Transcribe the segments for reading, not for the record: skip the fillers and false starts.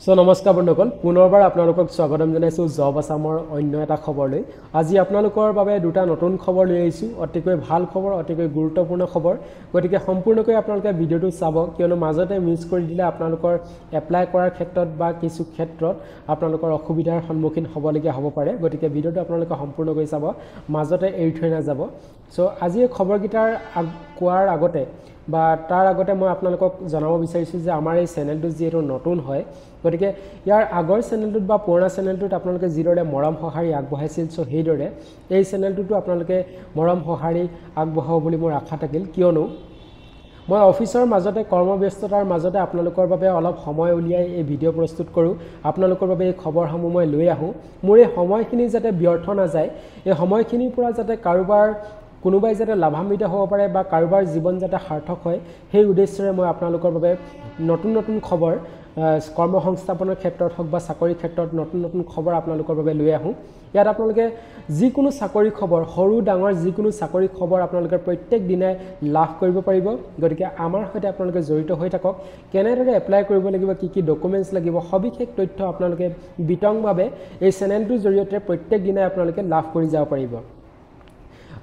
নমস্কাৰ বন্ধুসকল পুনৰবাৰ আপোনালোকক স্বাগতম জনাইছো জব আসামৰ অন্য এটা খবৰলৈ আজি আপোনালোকৰ বাবে দুটা নতুন খবৰ লৈ আহিছো অতিকৈ ভাল খবৰ অতিকৈ গুৰুত্বপূৰ্ণ খবৰ গতিকে সম্পূৰ্ণকৈ আপোনালোকে ভিডিওটো চাব কিয়নো মাজতে মিছ কৰি দিলে আপোনালোকৰ এপ্লাই কৰাৰ ক্ষেত্ৰত বা কিছু ক্ষেত্ৰত আপোনালোকৰ অসুবিধাৰ সন্মুখীন হ'বলগীয়া হ'ব পাৰে গতিকে ভিডিওটো আপোনালোকে সম্পূৰ্ণকৈ চাব মাজতে এৰি থৈ নাযাব সো আজি এই খবৰগিটাৰ কোৱাৰ আগতে বা তাৰ আগতে মই আপোনালোকক জনাব বিচাৰিছো যে আমাৰ এই চেনেলটো যেটো নতুন হয় গতিকে ইয়াৰ আগৰ চেনেলটোত বা পুৰণা চেনেলটোত আপোনালোকে যিদৰে মৰম সহাৰি আগবঢ়াইছিল সো সেইদৰে এই চেনেলটোতো আপোনালোকে মৰম সহাৰি আগবঢ়াব বুলি মোৰ আশা থাকিল কিয়নো মই অফিচৰ মাজতে কৰ্মব্যস্ততাৰ মাজতে আপোনালোকৰ বাবে অলপ সময় উলিয়াই এই ভিডিও প্ৰস্তুত কৰোঁ আপোনালোকৰ বাবে এই খবৰসমূহ মই লৈ আহোঁ মোৰ এই সময়খিনি যাতে ব্যৰ্থ নাযায় এই সময়খিনিৰ পৰা যাতে কাৰোবাৰ কোনোবাই যাতে লাভান্বিত হ'ব পাৰে বা কাৰোবাৰ জীৱন যাতে সাৰ্থক হয় সেই উদ্দেশ্যৰে মই আপোনালোকৰ বাবে নতুন নতুন খবৰ কৰ্মসংস্থাপনৰ ক্ষেত্ৰত হওক বা চাকৰি ক্ষেত্ৰত নতুন নতুন খবৰ আপোনালোকৰ বাবে লৈ আহোঁ ইয়াত আপোনালোকে যিকোনো চাকৰি খবৰ সৰু ডাঙৰ যিকোনো চাকৰি খবৰ আপোনালোকে প্ৰত্যেক দিনাই লাভ কৰিব পাৰিব গতিকে আমাৰ সৈতে আপোনালোকে জড়িত হৈ থাকক কেনেদৰে এপ্লাই কৰিব লাগিব কি কি ডকুমেন্টছ লাগিব সবিশেষ তথ্য আপোনালোকে বিতংভাৱে এই চেনেলটোৰ জৰিয়তে প্ৰত্যেক দিনাই আপোনালোকে লাভ কৰি যাব পাৰিব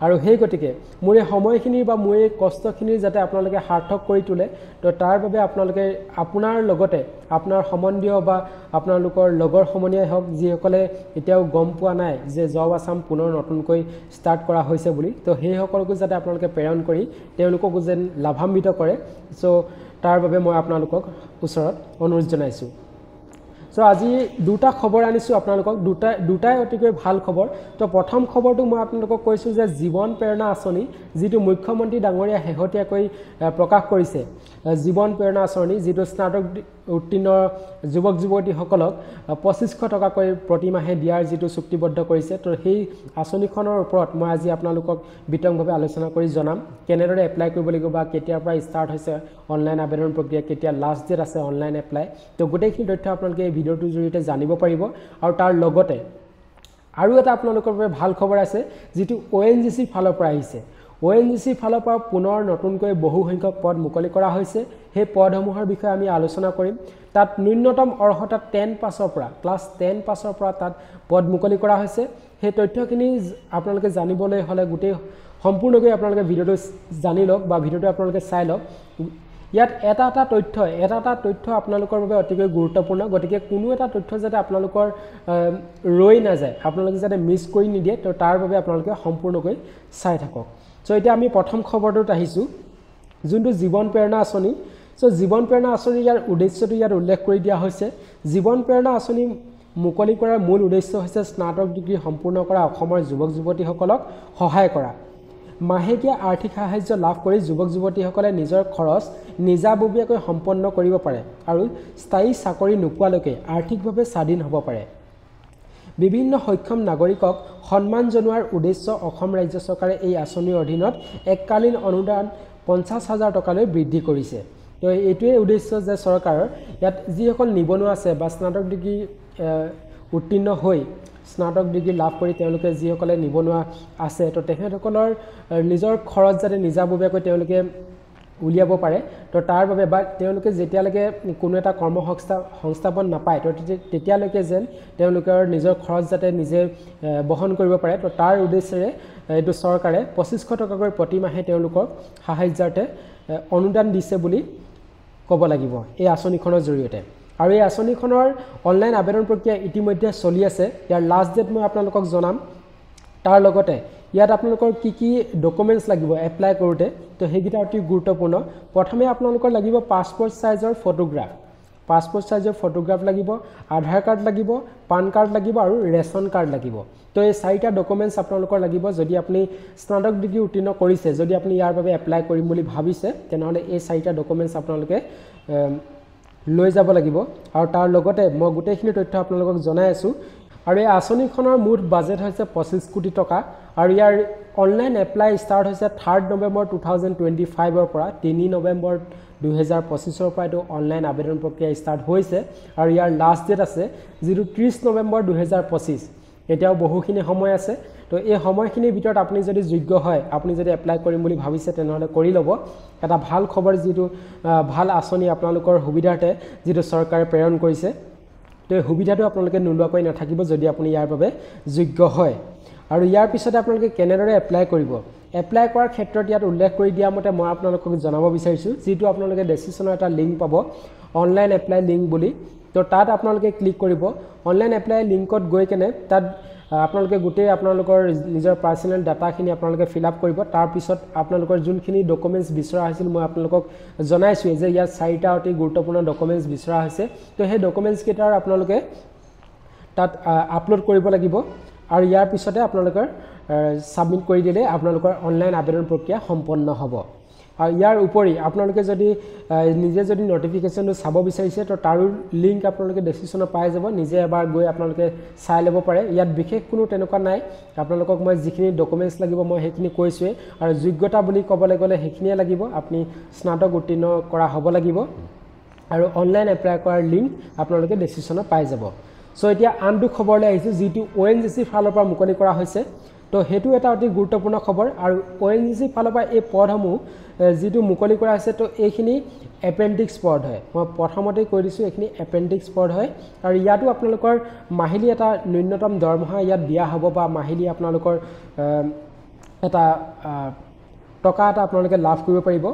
আৰু হেই গতিকে মোৰ এই সময়খিনি বা মোৰ এই কষ্টখিনি যাতে আপোনালোকে সাৰ্থক কৰি তোলে তো তাৰ বাবে আপোনালোকে আপোনাৰ লগতে আপোনাৰ সম্বন্ধীয় বা আপোনালোকৰ লগৰ সমনীয়াই হওক যিসকলে এতিয়াও গম পোৱা নাই যে জব আসাম পুনৰ নতুনকৈ ষ্টাৰ্ট কৰা হৈছে বুলি তো সেই সকলকো যাতে আপোনালোকে প্ৰেৰণ কৰি তেওঁলোককো যেন লাভান্বিত কৰে সো তাৰ বাবে মই আপোনালোকক ওচৰত অনুৰোধ জনাইছো সো আজি দুটা খবৰ আনিছো আপোনালোকক দুটাই অতিকৈ ভাল খবৰ তো প্ৰথম খবৰটো মই আপোনালোকক কৈছো যে জীৱন প্ৰেৰণা আঁচনি যিটো মুখ্যমন্ত্ৰী ডাঙৰীয়া হেহতিয়াকৈ প্ৰকাশ কৰিছে জীৱন প্ৰেৰণা আঁচনি যিটো স্নাতক উত্তীৰ্ণ যুৱক যুৱতীসকলক 2500 টকাকৈ প্ৰতিমাহে দিয়াৰ যিটো চুক্তিবদ্ধ কৰিছে তো সেই আঁচনিখনৰ ওপৰত মই আজি আপোনালোকক বিতংভাৱে আলোচনা কৰি জনাম কেনেদৰে এপ্লাই কৰিব লাগিব বা কেতিয়াৰ পৰা ষ্টাৰ্ট হৈছে অনলাইন আবেদন প্ৰক্ৰিয়া কেতিয়া লাষ্ট ডেট আছে অনলাইন এপ্লাই তো গোটেইখিনি তথ্য আপোনালোকে এই ভিডিওটোৰ জৰিয়তে জানিব পাৰিব আৰু তাৰ লগতে আৰু এটা আপোনালোকৰ বাবে ভাল খবৰ আছে যিটো ONGC ফালৰ পৰা আহিছে ONGC ফালৰ পৰা পুনৰ নতুনকৈ বহু সংখ্যক পদ মুকলি কৰা হৈছে সেই পদসমূহৰ বিষয়ে আমি আলোচনা কৰিম তাত ন্যূনতম অৰ্হতা 10 পাছৰ পৰা ক্লাছ 10 পাছৰ পৰা তাত পদ মুকলি কৰা হৈছে সেই তথ্যখিনি আপোনালোকে জানিবলৈ হলে গোটেই সম্পূৰ্ণকৈ আপোনালোকে ভিডিওটো জানি লওক বা ভিডিওটো আপোনালোকে চাই লওক ইয়াত এটা তথ্য আপোনালোকৰ বাবে অতিকৈ গুৰুত্বপূৰ্ণ গতিকে কোনো এটা তথ্য যাতে আপোনালোকৰ ৰৈ নাযায় আপোনালোকে যাতে মিছ কৰি নিদিয়ে তো তাৰ বাবে আপোনালোকে সম্পূৰ্ণকৈ চাই থাকক সো এতিয়া আমি প্ৰথম খবৰটোত আহিছো যোনটো জীৱন প্ৰেৰণা আঁচনি সো জীৱন প্ৰেৰণা আঁচনি ইয়াৰ উদ্দেশ্যটো ইয়াত উল্লেখ কৰি দিয়া হৈছে জীৱন প্ৰেৰণা আঁচনি মুকলি কৰাৰ মূল উদ্দেশ্য হৈছে স্নাতক ডিগ্ৰী সম্পূৰ্ণ কৰা অসমৰ যুৱক যুৱতীসকলক সহায় কৰা মাহেকীয়া আৰ্থিক সাহায্য লাভ কৰি যুৱক যুৱতীসকলে নিজৰ খৰচ নিজাববীয়াকৈ সম্পন্ন কৰিব পাৰে আৰু স্থায়ী চাকৰি নোপোৱালৈকে আৰ্থিকভাৱে স্বাধীন হ'ব পাৰে বিভিন্ন সক্ষম নাগৰিকক সন্মান জনোৱাৰ উদ্দেশ্য অসম ৰাজ্য চৰকাৰে এই আঁচনিৰ অধীনত এককালীন অনুদান 50,000 টকালৈ বৃদ্ধি কৰিছে তো এইটোৱে উদ্দেশ্য যে চৰকাৰৰ ইয়াত যিসকল নিবনুৱা আছে বা স্নাতক ডিগ্ৰী উত্তীৰ্ণ হৈ স্নাতক ডিগ্ৰী লাভ কৰি তেওঁলোকে যিসকলে নিবনুৱা আছে তো তেখেতসকলৰ নিজৰ খৰচ যাতে নিজাববীয়াকৈ তেওঁলোকে উলিয়াব পাৰে তো তাৰ বাবে বা তেওঁলোকে যেতিয়ালৈকে কোনো এটা সংস্থাপন নাপায় তো তেতিয়ালৈকে যেন তেওঁলোকৰ নিজৰ খৰচ যাতে নিজে বহন কৰিব পাৰে তো তাৰ উদ্দেশ্যৰে এইটো চৰকাৰে 2500 টকাকৈ প্ৰতিমাহে তেওঁলোকক সাহায্যাৰ্থে অনুদান দিছে বুলি ক'ব লাগিব এই আঁচনিখনৰ জৰিয়তে আৰু এই আঁচনিখনৰ অনলাইন আবেদন প্ৰক্ৰিয়া ইতিমধ্যে চলি আছে ইয়াৰ লাষ্ট ডেট মই আপোনালোকক জনাম তাৰ লগতে ইয়াত আপোনালোকৰ কি কি ডকুমেন্টছ লাগিব এপ্লাই কৰোতে তো হেগিটা অতি গুৰুত্বপূৰ্ণ প্ৰথমে আপোনালোকৰ লাগিব পাছপোৰ্ট সাইজৰ ফটোগ্ৰাফ লাগিব আধাৰ কাৰ্ড লাগিব পান কাৰ্ড লাগিব আৰু ৰেশন কাৰ্ড লাগিব তো এই চাৰিটা ডকুমেন্টছ আপোনালোকৰ লাগিব যদি আপুনি স্নাতক ডিগ্ৰী উত্তীৰ্ণ কৰিছে যদি আপুনি ইয়াৰ বাবে এপ্লাই কৰিম বুলি ভাবিছে তেনেহলে এই চাৰিটা ডকুমেন্টছ আপোনালোকে লৈ যাব লাগিব আৰু তাৰ লগতে মই গোটেইখিনি তথ্য আপোনালোকক জনাই আছো আৰু এই আঁচনিখনৰ মুঠ বাজেট হৈছে 25 কোটি টকা আৰু ইয়াৰ অনলাইন এপ্লাই ষ্টাৰ্ট হৈছে 3 নৱেম্বৰ 2025 ৰ পৰা 3 নৱেম্বৰ 2025 ৰ পৰা এইটো অনলাইন আবেদন প্ৰক্ৰিয়া ষ্টাৰ্ট হৈছে আৰু ইয়াৰ লাষ্ট ডেট আছে যিটো 30 নৱেম্বৰ 2025 এতিয়াও বহুখিনি সময় আছে তো এই সময়খিনিৰ ভিতৰত আপুনি যদি যোগ্য হয় আপুনি যদি এপ্লাই কৰিম বুলি ভাবিছে তেনেহলে কৰি লব এটা ভাল খবৰ যিটো ভাল আঁচনি আপোনালোকৰ সুবিধাৰ্থে যিটো চৰকাৰে প্ৰেৰণ কৰিছে তো এই সুবিধাটো আপোনালোকে নোলোৱাকৈ নাথাকিব যদি আপুনি ইয়াৰ বাবে যোগ্য হয় আৰু ইয়াৰ পিছতে আপোনালোকে কেনেদৰে এপ্লাই কৰিব এপ্লাই কৰাৰ ক্ষেত্ৰত ইয়াত উল্লেখ কৰি দিয়া মতে মই আপোনালোকক জনাব বিচাৰিছোঁ যেটো আপোনালোকে ডেসক্ৰিপচনৰ এটা লিংক পাব অনলাইন এপ্লাই লিংক বুলি তো তাত আপোনালোকে ক্লিক কৰিব অনলাইন এপ্লাই লিংকত গৈ কেনে তাত আপোনালোকে গোটেই আপোনালোকৰ নিজৰ পাৰ্সোনাল ডাটাখিনি আপোনালোকে ফিল আপ কৰিব তাৰ পিছত আপোনালোকৰ যোনখিনি ডকুমেন্টছ বিচৰা হৈছিল মই আপোনালোকক জনাইছো যে ইয়াত 4টা অতি গুৰুত্বপূৰ্ণ ডকুমেন্টছ বিচৰা হৈছে তো সেই ডকুমেন্টছ কেইটাৰ আপোনালোকে তাত আপলোড কৰিব লাগিব আৰু ইয়াৰ পিছতে আপোনালোকৰ সাবমিট কৰি দিলে আপোনালোকৰ অনলাইন আবেদন প্ৰক্ৰিয়া সম্পন্ন হ'ব আৰু ইয়াৰ উপৰি আপোনালোকে যদি নিজে যদি নটিফিকেশনটো চাব বিচাৰিছে তো তাৰো লিংক আপোনালোকে ডেসক্ৰিপচনত পাই যাব নিজে এবাৰ গৈ আপোনালোকে চাই ল'ব পাৰে ইয়াত বিশেষ কোনো তেনেকুৱা নাই আপোনালোকক মই যিখিনি ডকুমেন্টছ লাগিব মই সেইখিনি কৈছোৱে আৰু যোগ্যতা বুলি ক'বলৈ গ'লে সেইখিনিয়ে লাগিব আপুনি স্নাতক উত্তীৰ্ণ কৰা হ'ব লাগিব আৰু অনলাইন এপ্লাই কৰাৰ লিংক আপোনালোকে ডেসক্ৰিপচনত পাই যাব সো এতিয়া আনটো খবৰলৈ আহিছো যেটো ONGC ফালৰ পৰা মুকলি কৰা হৈছে তো হেতু এটা অতি গুৰুত্বপূৰ্ণ খবৰ আৰু ONGC ফালৰ পৰা এই পদসমূহ যেটো মুকলি কৰা হৈছে তো এইখিনি এপেন্ডিক্স পদ হয় মই প্ৰথমতে কৈ দিছো এইখিনি এপেন্ডিক্স পদ হয় আৰু ইয়াতো আপোনালোকৰ মাহিলি এটা ন্যূনতম দৰমহা ইয়াত দিয়া হ'ব বা মাহিলি আপোনালোকৰ এটা টকা এটা আপোনালোকে লাভ কৰিব পাৰিব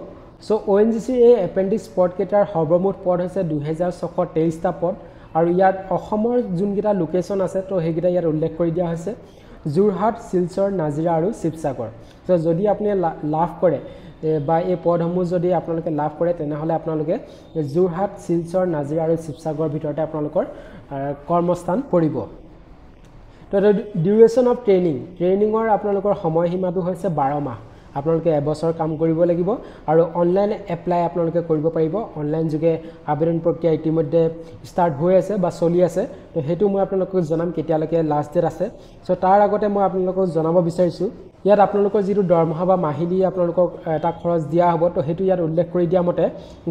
সো ONGC এই এপেন্ডিক্স পদ কেটাৰ সৰ্বমুঠ পদ হৈছে 2623টা পদ আৰু ইয়াত অসমৰ যোনকেইটা লোকেশন আছে তো সেইকেইটা ইয়াত উল্লেখ কৰি দিয়া হৈছে যোৰহাট শিলচৰ নাজিৰা আৰু শিৱসাগৰ তো যদি আপুনি লাভ কৰে বা এই পদসমূহ যদি আপোনালোকে লাভ কৰে তেনেহলে আপোনালোকে যোৰহাট শিলচৰ নাজিৰা আৰু শিৱসাগৰ ভিতৰতে আপোনালোকৰ কৰ্মস্থান পৰিব তো ডিউৰেচন অফ ট্ৰেইনিঙৰ আপোনালোকৰ সময়সীমাটো হৈছে 12 মাহ আপোনালোকে এবছৰ কাম কৰিব লাগিব আৰু অনলাইন এপ্লাই আপোনালোকে কৰিব পাৰিব অনলাইন যোগে আবেদন প্ৰক্ৰিয়া ইতিমধ্যে ষ্টাৰ্ট হৈ আছে বা চলি আছে তো হেতু মই আপোনালোকক জনাম কেতিয়ালৈকে লাষ্ট ডেট আছে সো তাৰ আগতে মই আপোনালোকক জনাব বিচাৰিছো ইয়াত আপোনালোকৰ যেটো দৰমহা বা মাহিলি আপোনালোকক এটা খৰচ দিয়া হ'ব তো হেতু ইয়াত উল্লেখ কৰি দিয়া মতে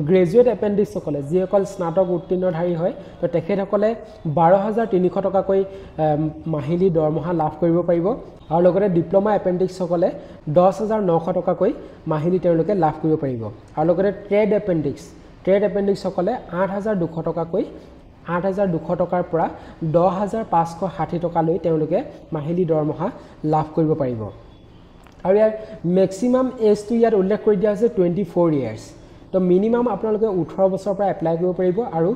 গ্ৰেজুৱেট এপেন্ডিক্স সকলে যিসকল স্নাতক উত্তীৰ্ণধাৰী হয় তো তেখেতসকলে 12300 টকাকৈ মাহিলি দৰমহা লাভ কৰিব পাৰিব আৰু লগতে ডিপ্লোমা এপেন্ডিক্স সকলে 10900 টকাকৈ মাহিলি তেওঁলোকে লাভ কৰিব পাৰিব আৰু লগতে ট্ৰেড এপেন্ডিক্স সকলে 8200 টকাকৈ 8200 টকাৰ পৰা 10560 টকা লৈ তেওঁলোকে মাহিলি দৰমহা লাভ কৰিব পাৰিব আৰু ইয়াৰ ম্যাক্সিমাম এজটো ইয়াত উল্লেখ কৰি দিয়া হৈছে 24 ইয়াৰ্স তো মিনিমাম আপোনালোকে 18 বছৰৰ পৰা এপ্লাই কৰিব পাৰিব আৰু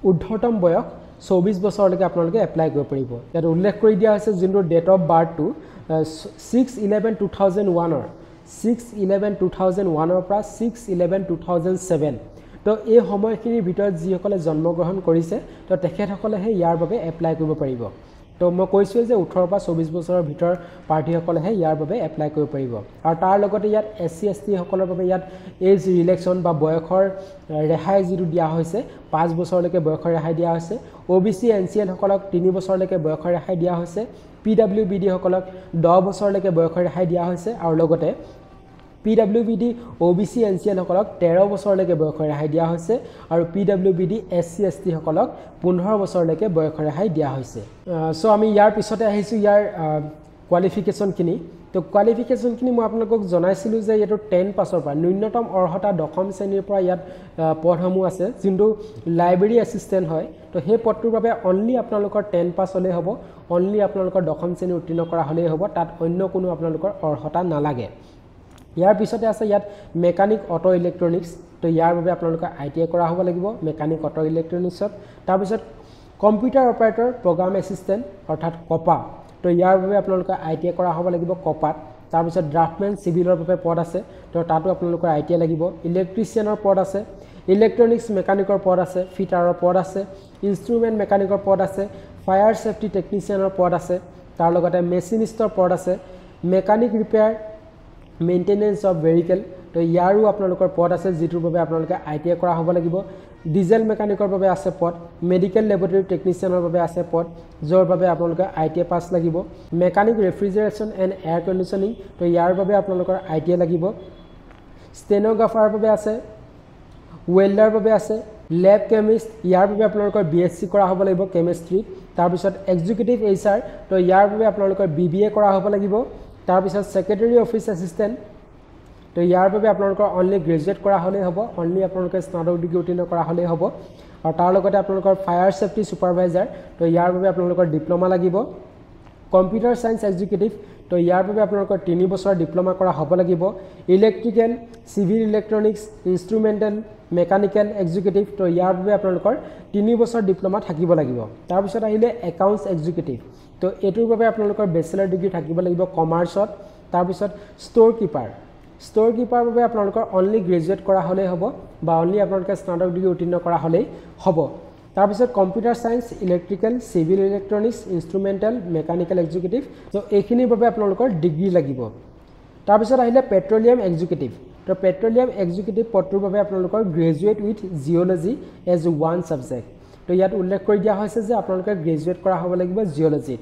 ঊৰ্ধ্বতম বয়স 24 বছৰলৈকে আপোনালোকে এপ্লাই কৰিব পাৰিব ইয়াত উল্লেখ কৰি দিয়া হৈছে যোনটো ডেট অফ বাৰ্থ টু 6/11/2001 6/11/2001 পৰা 6/11/2007 তো এই সময়খিনিৰ ভিতৰত যিসকলে জন্মগ্ৰহণ কৰিছে তো তেখেতসকলেহে ইয়াৰ বাবে এপ্লাই কৰিব পাৰিব তো মই কৈছো যে 18 পৰা 24 বছৰৰ ভিতৰ প্ৰাৰ্থীসকলেহে ইয়াৰ বাবে এপ্লাই কৰিব পাৰিব আৰু তাৰ লগতে ইয়াত SC/ST সকলৰ বাবে ইয়াত এজ ৰিলেক্সন বা বয়সৰ ৰেহাই যিটো দিয়া হৈছে 5 বছৰলৈকে বয়সৰ ৰেহাই দিয়া হৈছে OBC NCL সকলক 3 বছৰলৈকে বয়সৰ ৰেহাই দিয়া হৈছে PWBD সকলক 10 বছৰলৈকে বয়সৰ ৰেহাই দিয়া হৈছে আৰু লগতে PWBD OBC NCL সকলক 13 বছৰলৈকে বয়সৰ ৰেহাই দিয়া হৈছে আৰু PWBD SC/ST সকলক 15 বছৰলৈকে বয়সৰ ৰেহাই দিয়া হৈছে সো আমি ইয়াৰ পিছতে আহিছো ইয়াৰ কোৱালিফিকেশন খিনি তো কোৱালিফিকেশন খিনি মই আপোনালোকক জনাইছিলো যে এটো 10 পাছৰ পৰা ন্যূনতম অৰ্হতা দশম শ্ৰেণীৰ পৰা ইয়াত পদসমূহ আছে যোনটো লাইব্ৰেৰী এসিস্টেন্ট হয় তো সেই পদটোৰ বাবে অনলি আপোনালোকৰ 10 পাছ হলে হ'ব অনলি আপোনালোকৰ দশম শ্ৰেণী উত্তীৰ্ণ কৰা হলেই হ'ব তাত অন্য কোনো আপোনালোকৰ অৰ্হতা নালাগে ইয়াৰ পিছতে আছে ইয়াত মেকানিক অটো ইলেক্ট্ৰনিক্স তো ইয়াৰ বাবে আপোনালোকে ITI কৰা হ'ব লাগিব মেকানিক অটো ইলেক্ট্ৰনিক্সত তাৰ পিছত কম্পিউটাৰ অপাৰেটৰ প্ৰগ্ৰাম এসিস্টেন্ট অৰ্থাৎ কপা তো ইয়াৰ বাবে আপোনালোকে ITI কৰা হ'ব লাগিব কপাত তাৰ পিছত ড্ৰাফটমেন সিভিলৰ বাবে পদ আছে তো তাতো আপোনালোকৰ ITI লাগিব ইলেক্ট্ৰিচিয়ানৰ পদ আছে ইলেক্ট্ৰনিক্স মেকানিকৰ পদ আছে ফিটাৰৰ পদ আছে ইনস্ট্ৰুমেন্ট মেকানিকৰ পদ আছে ফায়াৰ সেফটি টেকনিচিয়ানৰ পদ আছে তাৰ লগতে মেচিনিষ্টৰ পদ আছে mechanic repair maintenance of vehicle তো ইয়াৰো আপোনালোকৰ পদ আছে যেটোৰ বাবে আপোনালোকে ITI কৰা হ'ব লাগিব ডিজেল মেকানিকৰ বাবে আছে পদ মেডিকেল ল্যাবৰেটৰী টেকনিচিয়ানৰ বাবে আছে পদ যৰ বাবে আপোনালোকে ITI পাস লাগিব মেকানিক ৰেফ্ৰিজাৰেচন এণ্ড এয়াৰ কণ্ডিশনিং তো ইয়াৰ বাবে আপোনালোকৰ ITI লাগিব ষ্টেনোগ্ৰাফাৰৰ বাবে আছে ওয়েল্ডাৰ বাবে আছে ল্যাব কেমিষ্ট ইয়াৰ বাবে আপোনালোকৰ BSc কৰা হ'ব লাগিব কেমিষ্ট্ৰি তাৰ পিছত এক্সিকিউটিভ HR তো ইয়াৰ বাবে আপোনালোকৰ BBA কৰা হ'ব লাগিব তাৰ পিছত সেক্ৰেটাৰী অফিস এসিস্টেন্ট তো ইয়াৰ বাবে আপোনালোকৰ অনলি গ্ৰেজুৱেট কৰা হলে হ'ব অনলি আপোনালোকে স্নাতক ডিগ্ৰী উত্তীৰ্ণ কৰা হলে হ'ব আৰু তাৰ লগতে আপোনালোকৰ ফায়াৰ সেফটি সুপাৰভাইজাৰ তো ইয়াৰ বাবে আপোনালোকৰ ডিপ্লোমা লাগিব কম্পিউটাৰ সায়েন্স এক্সিকিউটিভ তো ইয়াৰ বাবে আপোনালোকৰ 3 বছৰ ডিপ্লোমা কৰা হ'ব লাগিব electrical civil electronics instrumental mechanical executive তো ইয়াৰ বাবে আপোনালোকৰ 3 বছৰ ডিপ্লোমা থাকিব লাগিব তাৰ পিছত আহিলে একাউন্টছ এক্সিকিউটিভ তো এটোৰ বাবে আপোনালোকৰ বেচেলৰ ডিগ্ৰী থাকিব লাগিব কমাৰ্চত তাৰ পিছত ষ্ট'ৰ কিপাৰ বাবে আপোনালোকৰ অনলি গ্ৰেজুৱেট কৰা হ'লে হ'ব বা অনলি আপোনালোকে স্নাতক ডিগ্ৰী উত্তীৰ্ণ কৰা হ'লেই হ'ব তাৰ পিছত computer science electrical civil electronics instrumental mechanical executive তো এইখিনিৰ বাবে আপোনালোকৰ ডিগ্ৰী লাগিব তাৰ পিছত আহিলে পেট্ৰলিয়াম এক্সিকিউটিভ তো পেট্ৰলিয়াম এক্সিকিউটিভ পদটোৰ বাবে আপোনালোকৰ graduate with geology as one subject তো ইয়াত উল্লেখ কৰি দিয়া হৈছে যে আপোনালোকে গ্ৰেজুৱেট কৰা হ'ব লাগিব জিঅ'লজিত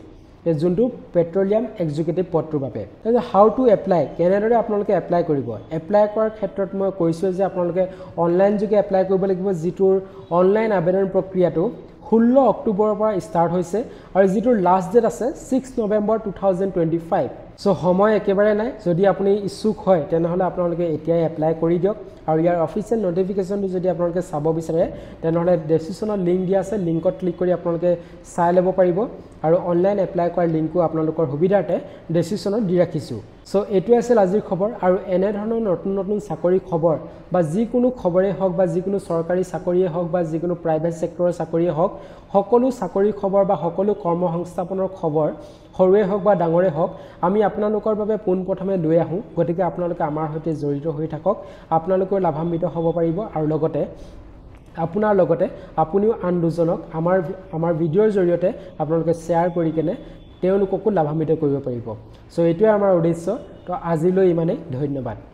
যোনটো পেট্ৰলিয়াম এক্সিকিউটিভ পদটোৰ বাবে হাউ টু এপ্লাই কেনেদৰে আপোনালোকে এপ্লাই কৰিব এপ্লাই কৰাৰ ক্ষেত্ৰত মই কৈছোঁ যে আপোনালোকে অনলাইন যোগে এপ্লাই কৰিব লাগিব যিটোৰ অনলাইন আবেদন প্ৰক্ৰিয়াটো 16 অক্টোবৰৰ পৰা ষ্টাৰ্ট হৈছে আৰু যিটোৰ লাষ্ট ডেট আছে 6 নৱেম্বৰ 2025 সো সময় একেবাৰে নাই যদি আপুনি ইচ্ছুক হয় তেনেহলে আপোনালোকে এতিয়াই এপ্লাই কৰি দিয়ক আৰু ইয়াৰ অফিচিয়েল নোটিফিকেশনটো যদি আপোনালোকে চাব বিচাৰে তেনেহলে ডেসক্ৰিপচনত লিংক দিয়া আছে লিংকত ক্লিক কৰি আপোনালোকে চাই ল'ব পাৰিব আৰু অনলাইন এপ্লাই কৰাৰ লিংকো আপোনালোকৰ সুবিধাতে ডেসক্ৰিপচনত দি ৰাখিছো সো এটো আছিল আজিৰ খবৰ আৰু এনে ধৰণৰ নতুন চাকৰি খবৰ বা যিকোনো খবৰে হওক বা যিকোনো চৰকাৰী চাকৰিয়ে হওক বা যিকোনো প্ৰাইভেট সেক্টৰৰ চাকৰিয়ে হওক সকলো চাকৰি খবৰ বা সকলো কৰ্মসংস্থাপনৰ খবৰ হৰুৱে হওক বা ডাঙৰে হওক আমি আপোনালোকৰ বাবে পোনপ্ৰথমে লৈ আহো গতিকে আপোনালোকে আমাৰ সৈতে জড়িত হৈ থাকক আপোনালোকৰ লাভান্বিত হ'ব পাৰিব আৰু লগতে আপোনাৰ লগতে আপুনিও আন দুজনক আমাৰ ভিডিঅ'ৰ জৰিয়তে আপোনালোকে শ্বেয়াৰ কৰি কেনে তেওঁলোককো লাভান্বিত কৰিব পাৰিব সো এইটোৱে আমাৰ উদ্দেশ্য তো আজিলৈ ইমানেই ধন্যবাদ